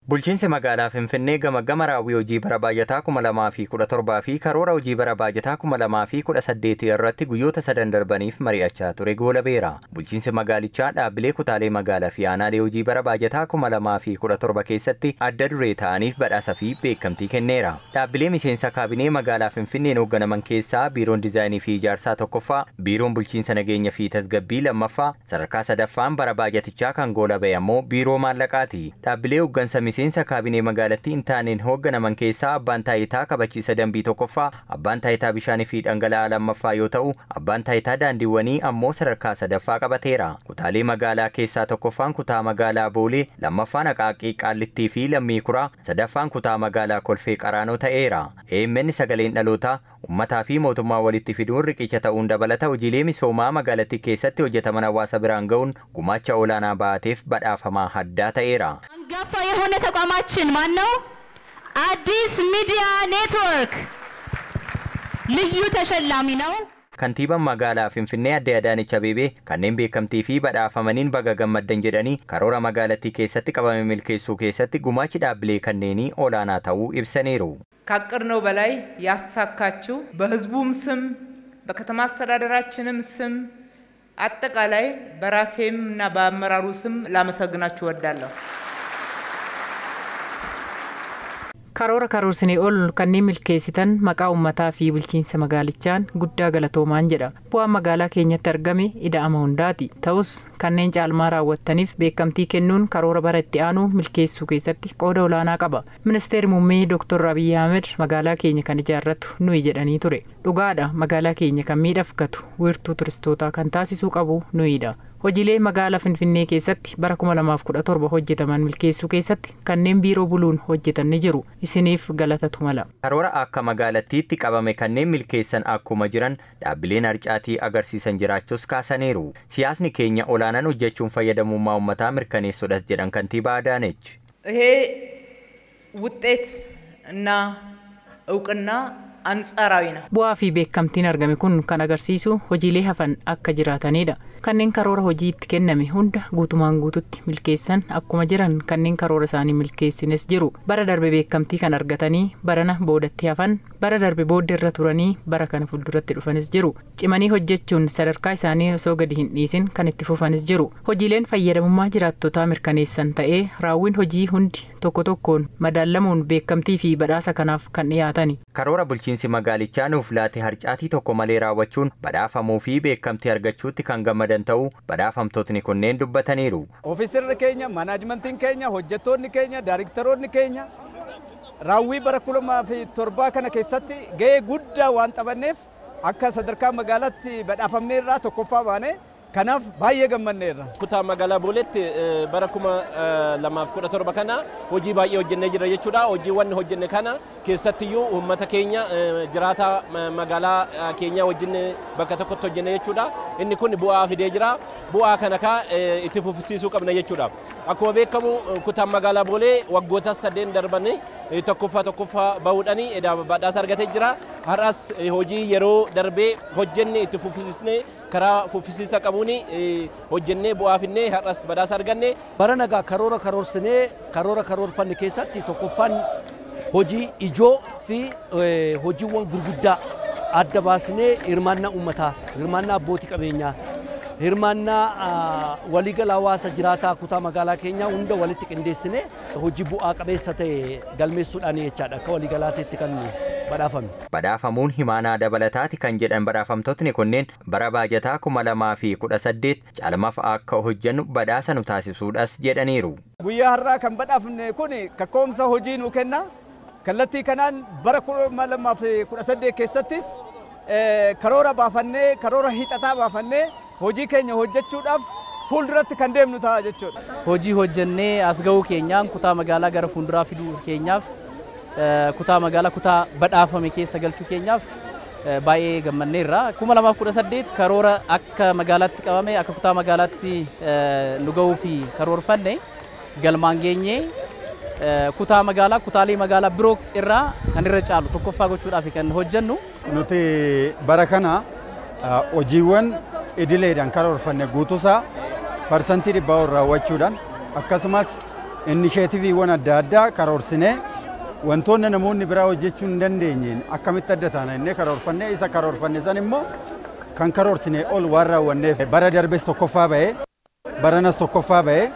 Bulchiinsi magaalaa Finfinnee gama raawwii hojii bara baajataa 2017 fi karoora hojii bara baajataa 2018 irratti guyyoota 3 darbaniif mari'achaa ture goolabeera. Bulchiinsi magaalichaa dhaabbilee kutaalee magaalaa fi aanaalee hojii bara baajataa 2017 keessatti adda duree ta'aniif badhaasa fi beekamtii kenneera. Dhaabbilee miseensa kaabinee magaalaa Finfinneen hoogganaman keessaa Biiroon Diizaayinii fi Ijaarsaa tokkoffaa, Biiroon Bulchiinsa Nageenyaa fi Tasgabbii lammaffaa, sadarkaa sadaffaan bara baajatichaa kan goolabee ammoo Biiroo Maallaqaati. Dhaabbilee hooggansa miseensa kaabinee magaalattii hin taaneen hoogganaman keessaa abbaan taayitaa kabachiisa dambii tokkoffaa, abbaan taayitaa bishaanii fi dhangala'aa lammaffaa yoo ta'u, abbaan taayitaa daandiiwwanii ammoo sadarkaa sadaffaa qabateera. Kutaalee magaalaa keessaa tokkoffaan kutaa magaalaa Boolee, lammaffaan Aqaaqii Qaallittii fi Lammii Kuraa, sadaffaan kutaa magaalaa Kolfee Qaraanoo ta'eera. EMN sagaleen dhalootaa ummataa fi mootummaa walitti fiduun riqicha ta'uun dabalata hojiilee misoomaa magaalattii keessatti hojjetaman hawaasa biraan ga'uun gumaacha olaanaa baateef badhaafamaa addaa ta'eera. አንጋፋ የሆነ ተቋማችን ማን ነው? አዲስ ሚዲያ ኔትወርክ ልዩ ተሸላሚ ነው። Kantiibaan magaalaa Finfinnee Aadde Adaanech Abeebee kanneen beekamtii fi badhaafamaniin baga gammaddan jedhanii karoora magaalattii keessatti qabame milkeessuu keessatti gumaachi dhaabbilee kanneenii olaanaa ta'uu ibsaniiru. ካቀድነው በላይ ያሳካችሁ በህዝቡም ስም በከተማ አስተዳደራችንም ስም አጠቃላይ በራሴምና በአመራሩ ስም ላመሰግናችሁ እወዳለሁ። Karoora karoorsinee ol kanneen milkeessitan maqaa ummataa fi bulchiinsa magaalichaan guddaa galatoomaan jedha. Bu'aan magaalaa keenyatti argame ida'ama hundaati. Ta'us kanneen caalmaa raawwattaniif beekamtii kennuun karoora bara itti aanu milkeessuu keessatti qooda olaanaa qaba. Ministeerri Muummee Dr. Abiy Ahmed magaalaa keenya kan ijaarratu nuyi jedhanii ture. Dhugaadha magaalaa keenya kan miidhagfatu wiirtuu turistootaa kan taasisuu qabu nuyidha. Hojiilee magaalaa Finfinnee keessatti bara 2017 hojjetaman milkeessuu keessatti kanneen biiroo buluun hojjetan ni jiru. Isiniif galatatu mala. Karoora akka magaalattiitti qabame kanneen milkeessan akkuma jiran dhaabbileen harcaatii agarsiisan jiraachuus kaasaniiru. Siyaasni keenya olaanaan hojjechuun fayyadamummaa uummataa mirkaneessuudhas jedhan kantiibaa Adaanech. ይሄ ውጤት እና እውቅና አንጻራዊ ነው። Bu'aa fi beekamtiin argame kun kan agarsiisu hojiilee hafan akka jiraatanidha. Kanneen karoora hojii itti kenname hunda guutumaan guututti milkeessan akkuma jiran kanneen karoora isaanii milkeessines jiru. Bara darbe beekamtii kan argatanii barana boodatti hafan, bara darbe booddeerra turanii bara kana fuulduratti dhufanis jiru. Cimanii hojjechuun sadarkaa isaanii osoo gadi hin dhiisin kan itti fufanis jiru. Hojiileen fayyadamummaa jiraattotaa mirkaneessan ta'ee raawwiin hojii hundi tokko tokkoon madaalamuun beekamtii fi badhaasa kanaaf kan dhiyaatani. Karoora bulchiinsi magaalichaa nuuf laate harcaatii tokko malee raawwachuun badhaafamuu fi beekamtii argachuutti kan gammadan ta'uu badhaafamtootni kunneen dubbataniiru. Ofiisirri keenya, manaajimentiin keenya, hojjettoonni keenya, daayiriktaroonni keenya raawwii bara 2007 kana keessatti gahee guddaa waan taphanneef akka sadarkaa magaalaatti badhaafamneerraa tokkoffaa baane. Kanaaf baay'ee gammanneerra. Kutaa magaalaa Booleetti bara 2017 kana hojii baay'ee hojjennee jira jechuudha. Hojiiwwan hojjenne kana keessattiyyuu uummata keenya jiraata magaalaa keenya wajjin bakka tokkotti hojjenne jechuudha. Inni kun bu'aa fidee jira. Bu'aa kana itti fufsiisuu qabna jechuudha. Akkuma beekamu kutaan magaalaa Boolee waggoota 8 darbanii tokkoffaa bahuudhaanii badhaasa argatee jira. Har'as hojii yeroo darbee hojjenne itti fufsiisnee karaa fufsiisa qabuuni hojjennee bu'aa finnee har'as badhaasa arganne. Bara nagaa karoora karoorfanne keessatti tokkoffaan hojii ijoo fi hojiiwwan gurguddaa adda baasnee hirmaannaa uummataa, hirmaannaa abbootii qabeenyaa, hirmaannaa waliigala hawaasa jiraataa kutaa magaalaa keenyaa hunda walitti qindeessinee hojii bu'aa qabeessa ta'e galmeessuudhaan jechaadha akka waliigalaatti kan badhaafame. Badhaafamuun himaanaa dabalataati kan jedhan badhaafamtootni kunneen bara baajataa 2018 caalmaaf akka hojjennu badhaasa nu taasisuudhas jedhaniiru. Guyyaa har'aa kan badhaafne kun kakkoomsa hojii nu kenna. Kallattii kanaan bara 2018 keessattis karoora baafannee, karoora hiixataa baafannee hojii keenya hojjechuudhaaf fuulduratti kan deemnu ta'a jechuudha. Hojii hojjennee as ga'uu keenyaan kutaa magaalaa gara fuulduraa fiduu keenyaaf kutaa magaalaa kutaa badhaafame keessa galchuu keenyaaf baay'ee gammanneerra. 2018 karoora akka magaalaatti qabame akka kutaa magaalaatti nu ga'uu fi karoorfanne galmaan geenyee kutaa magaalaa kutaalee magaalaa biroo irraa kan irra caalu tokkoffaa gochuudhaaf kan hojjennu. Nuti bara kana hojiiwwan idileedhaan karoorfanne guutuusaa parsantii 100 raawwachuudhaan akkasumas inisheetiviiwwan adda addaa karoorsinee wantoonni namoonni biraa hojjechuu hin dandeenyeen akkamitti adda taana innee karoorfannee isa karoorfanne san immoo kan karoorsinee ol waan raawwanneef bara darbes tokkoffaa ba'ee baranas tokkoffaa ba'ee